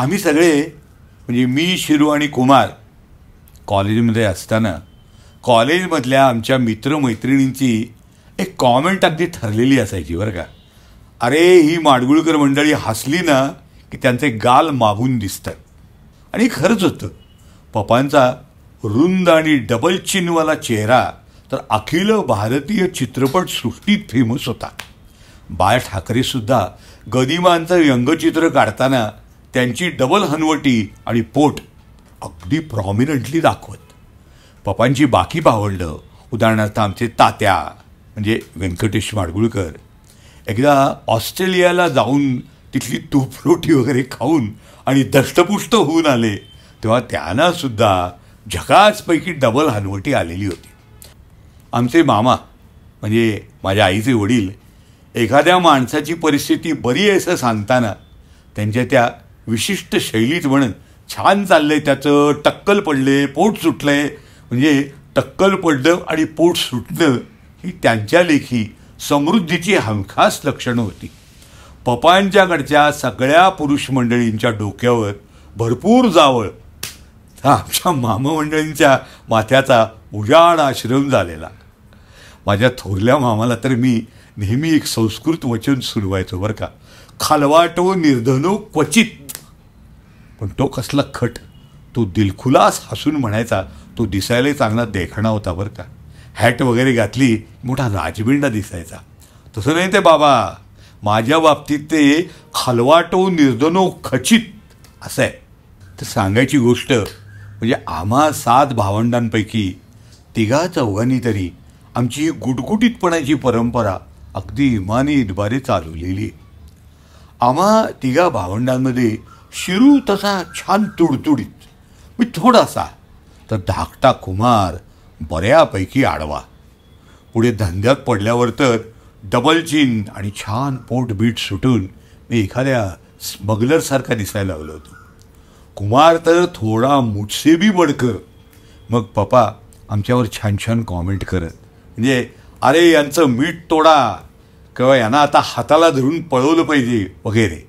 आम्ही सगळे म्हणजे मी, शिरू आणि कुमार कॉलेजमध्ये असताना कॉलेजमधल्या आमच्या मित्रमैत्रिणींची एक कॉमेंट अगदी ठरलेली असायची बरं का. अरे ही माडगुळकर मंडळी हसली ना की त्यांचे गाल मागून दिसतात. आणि खरंच होतं. पप्पांचा रुंद आणि डबल चिनवाला चेहरा तर अखिल भारतीय चित्रपटसृष्टीत फेमस होता. बाळ ठाकरेसुद्धा गदिमांचं व्यंगचित्र काढताना त्यांची डबल हनवटी आणि पोट अगदी प्रॉमिनंटली दाखवत. पप्पांची बाकी भावंडं उदाहरणार्थ आमचे तात्या म्हणजे व्यंकटेश माडगुळकर एकदा ऑस्ट्रेलियाला जाऊन तिथली तूपरोटी वगैरे खाऊन आणि दष्टपुष्ट होऊन आले तेव्हा त्यांनासुद्धा झकासपैकी डबल हनवटी आलेली होती. आमचे मामा म्हणजे माझ्या आईचे वडील एखाद्या माणसाची परिस्थिती बरी आहे असं सांगताना त्यांच्या त्या विशिष्ट शैलीत म्हणत छान चाललंय त्याचं, टक्कल पडले, पोट सुटलंय. म्हणजे टक्कल पडलं आणि पोट सुटणं ही त्यांच्या लेखी समृद्धीची हमखास लक्षणं होती. पप्पांच्याकडच्या सगळ्या पुरुष मंडळींच्या डोक्यावर भरपूर जावळ तर आमच्या मामा मंडळींच्या माथ्याचा उजाड आश्रम झालेला. माझ्या थोरल्या मामाला तर मी नेहमी एक संस्कृत वचन सुरवायचो बरं का. खालवाटो निर्धनो क्वचित. पण तो कसला खट. तो दिलखुलास हसून म्हणायचा. तो दिसायला चांगला देखणा होता बरं का. हॅट वगैरे घातली मोठा राजबिंडा दिसायचा. तसं नाही ते बाबा. माझ्या बाबतीत ते खालवाटो निर्धनो खचित असं आहे. तर सांगायची गोष्ट म्हणजे आम्हा 7 भावंडांपैकी 3-4 तरी आमची ही गुटगुटीतपणाची परंपरा अगदी इमानी चालवलेली आहे. आम्हा 3 भावंडांमध्ये शिरू तसा छान तुडतुडीत मी थोडासा तर धाकटा कुमार बऱ्यापैकी आडवा. पुढे धंद्यात पडल्यावर तर डबल चिन आणि छान पोटबीट सुटून मी एखाद्या स्मगलरसारखा दिसायला लागलो होतो. कुमार तर थोडा मुझसे भी बडकर. मग पप्पा आमच्यावर छान छान कॉमेंट करत म्हणजे अरे यांचं मीठ तोडा किंवा यांना आता हाताला धरून पळवलं पाहिजे वगैरे.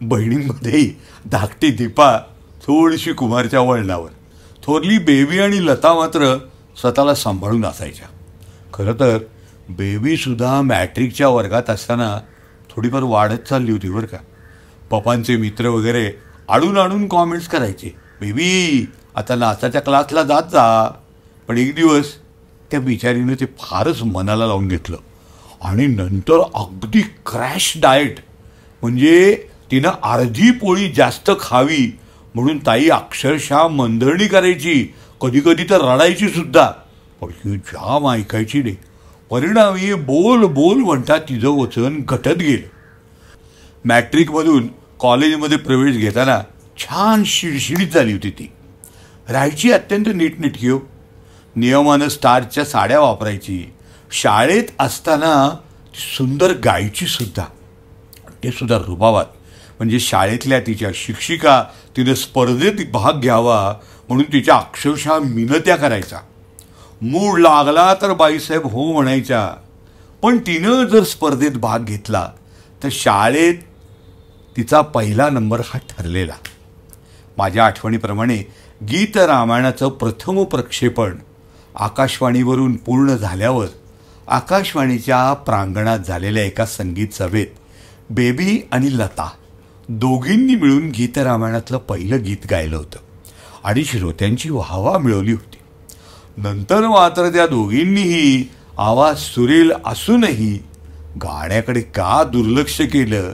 बहिणींमध्येही धाकटी दीपा थोडीशी कुमारच्या वळणावर. थोरली बेबी आणि लता मात्र स्वतःला सांभाळून असायच्या. खरं तर बेबीसुद्धा मॅट्रिकच्या वर्गात असताना थोडीफार वाढत चालली होती बरं का. पप्पांचे मित्र वगैरे आडून कॉमेंट्स करायचे, बेबी आता नाचाच्या क्लासला जात जा. पण एक दिवस त्या बिचारीनं ते फारच मनाला लावून घेतलं आणि नंतर अगदी क्रॅश डाएट म्हणजे तिनं अर्धी पोळी जास्त खावी म्हणून ताई अक्षरशः मंदरणी करायची, कधी तर रडायची सुद्धा. पण ही जाम ऐकायची नाही. परिणामी बोल म्हणतात तिचं वचन घटत गेलं. मॅट्रिकमधून कॉलेजमध्ये प्रवेश घेताना छान शिडशिडीत झाली होती ती. राहायची अत्यंत नीटनेटकी हो. नियमानं स्टारच्या साड्या वापरायची. शाळेत असताना सुंदर गायची सुद्धा. ते सुद्धा रुबाबात. म्हणजे शाळेतल्या तिच्या शिक्षिका तिनं स्पर्धेत भाग घ्यावा म्हणून तिच्या अक्षरशः मिनत्या करायचा. मूड लागला तर बाईसाहेब हो म्हणायच्या. पण तिनं जर स्पर्धेत भाग घेतला तर शाळेत तिचा पहिला नंबर हा ठरलेला. माझ्या आठवणीप्रमाणे गीत रामायणाचं प्रथम प्रक्षेपण आकाशवाणीवरून पूर्ण झाल्यावर आकाशवाणीच्या प्रांगणात झालेल्या एका संगीत सभेत बेबी आणि लता दोघींनी मिळून गीत रामायणातलं पहिलं गीत गायलं होतं आणि श्रोत्यांची वाहवा मिळवली होती. नंतर मात्र त्या दोघींनीही आवाज सुरेल असूनही गाण्याकडे का दुर्लक्ष केलं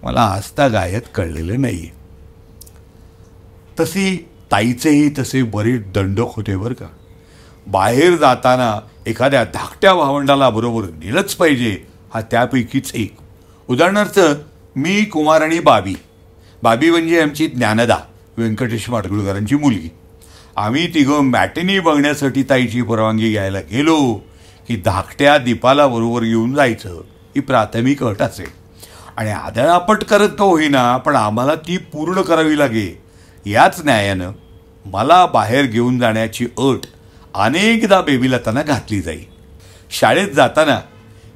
मला आजता गायत कळलेलं नाही. तशी ताईचेही तसे बरेच दंडक होते बरं का. बाहेर जाताना एखाद्या धाकट्या भावंडाला बरोबर नेलंच पाहिजे हा त्यापैकीच एक. उदाहरणार्थ मी, कुमार आणि बाबी म्हणजे आमची ज्ञानदा व्यंकटेश माडगुळकरांची मुलगी. आम्ही तिघं मॅटिनी बघण्यासाठी ताईची परवानगी घ्यायला गेलो की धाकट्या दीपाला बरोबर घेऊन जायचं ही प्राथमिक अट असेल. आणि आदळापट करत का होईना पण आम्हाला ती पूर्ण करावी लागे. याच न्यायानं मला बाहेर घेऊन जाण्याची अट अनेकदा बेबीलताना घातली जाई. शाळेत जाताना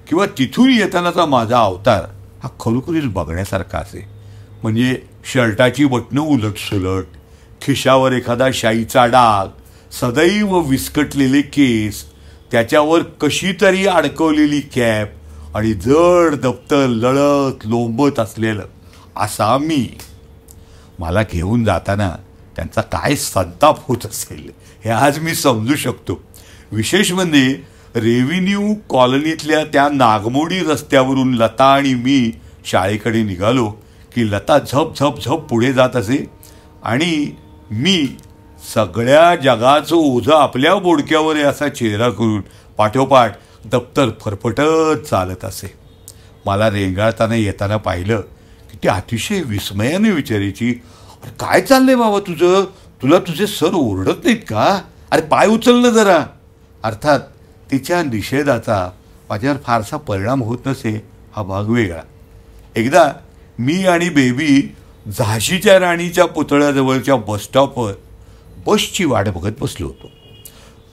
किंवा तिथून येतानाचा माझा अवतार हा खरोखरीच बघण्यासारखा असे. म्हणजे शर्टाची बटणं उलटसुलट, खिशावर एखादा शाईचा डाग, सदैव विस्कटलेले केस, त्याच्यावर कशी तरी अडकवलेली कॅप आणि जड दप्तर लढत लोंबत असलेलं असा मी. मला घेऊन जाताना त्यांचा काय संताप होत असेल हे आज मी समजू शकतो. विशेष म्हणजे रेव्हेन्यू कॉलनीतल्या त्या नागमोडी रस्त्यावरून लता आणि मी शाळेकडे निघालो की लता झप झप झप पुढे जात असे आणि मी सगळ्या जगाचं ओझं आपल्या बोडक्यावर असा चेहरा करून पाठोपाठ दप्तर फरफटत चालत असे. मला रेंगाळताना येताना पाहिलं की ती अतिशय विस्मयाने विचारायची, अरे काय चाललंय बाबा तुझं, तुला तुझे सर ओरडत नाहीत का, अरे पाय उचल ना जरा. अर्थात तिच्या निषेधाचा माझ्यावर फारसा परिणाम होत नसे हा भाग वेगळा. एकदा मी आणि बेबी झाशीच्या राणीच्या पुतळ्याजवळच्या बसस्टॉपवर बसची वाट बघत बसलो होतो.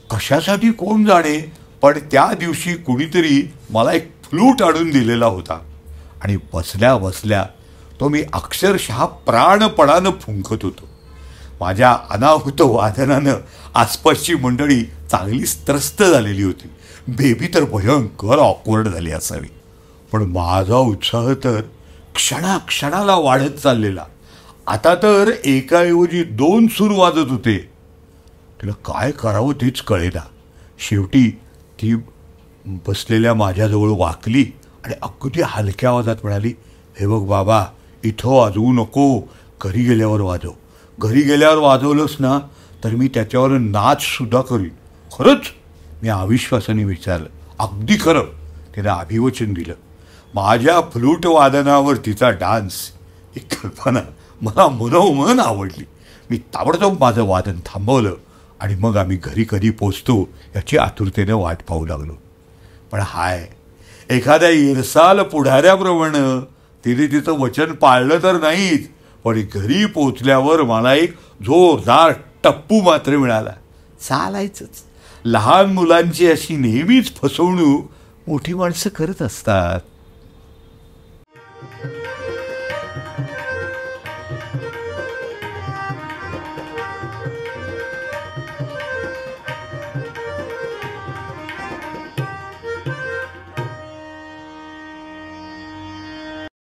कशासाठी कोण जाणे, पण त्या दिवशी कुणीतरी मला एक फ्लूट आणून दिलेला होता आणि बसल्या बसल्या तो मी अक्षरशः प्राणपणानं फुंकत होतो. माझ्या अनाहूत वादनानं आसपासची मंडळी चांगलीच त्रस्त झालेली होती. बेबी तर भयंकर ऑकवर्ड झाली असावी, पण माझा उत्साह तर क्षणाक्षणाला वाढत चाललेला. आता तर एकाऐवजी 2 सूर वाजत होते. तिला काय करावं तेच कळेना. शेवटी ती बसलेल्या माझ्याजवळ वाकली आणि अगदी हलक्या आवाजात म्हणाली, हे बघ बाबा, इथं वाजवू नको, घरी गेल्यावर वाजव. घरी गेल्यावर वाजवलंस ना तर मी त्याच्यावर नाचसुद्धा करीन. खरंच? मी अविश्वासाने विचारलं. अगदी खरं, तिनं अभिवचन दिलं. माझ्या फ्लूट वादनावर तिचा डान्स, ही कल्पना मला मनोमन आवडली. मी ताबडतोब माझं वादन थांबवलं आणि मग आम्ही घरी कधी पोचतो याची आतुरतेनं वाट पाहू लागलो. पण हाय, एखाद्या इरसाल पुढाऱ्याप्रमाणे तिने तिचं वचन पाळलं तर नाहीच, पण घरी पोचल्यावर मला एक जोरदार टप्पू मात्र मिळाला. चालायचंच. लहान मुलांची अशी नेहमीच फसवणूक मोठी माणसं करत असतात.